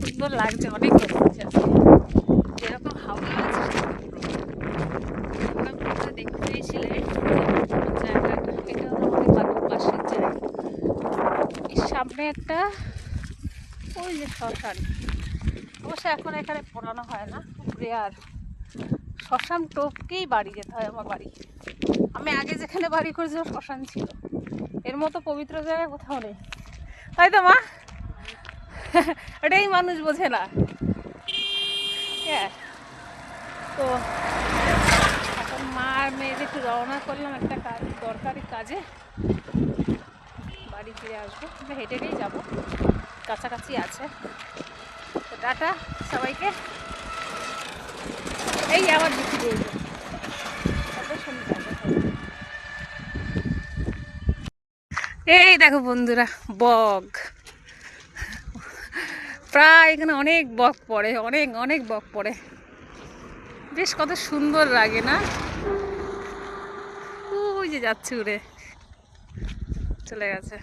সুন্দর লাগছে, অনেক রোদ আছে যেরকম হাওয়া আছে তোমরা দেখতে পেয়েছিলে জায়গাটা। এটা আমাদের বাড়ির পাশের জায়গা। এর সামনে একটা ওই যে শ্মশান, অবশ্য এখন এখানে পড়ানো হয় না, রেয়ার। শ্মশান টপকেই বাড়ি যেতে হয় আমার বাড়ি। আমি আগে যেখানে বাড়ি করেছিলাম শ্মশান ছিল, এর মতো পবিত্র জায়গা কোথাও নেই, তাই তো মা? এটাই মানুষ বোঝে না। হ্যাঁ, তো এখন মা আর মেয়েদের একটু রওনা করলাম একটা কাজ, দরকারি কাজে। বাড়ি ফিরে আসবো, আমরা হেঁটে হেঁটেই যাবো, কাছাকাছি আছে। তো টাটা সবাইকে। এই আবার দেখি দিয়ে কত সুন্দর। এই দেখো বন্ধুরা, বক। প্রায় এখানে অনেক বক পড়ে, অনেক অনেক বক পড়ে। বেশ কত সুন্দর লাগে না? ওই যে যাচ্ছে উড়ে, চলে গেছে।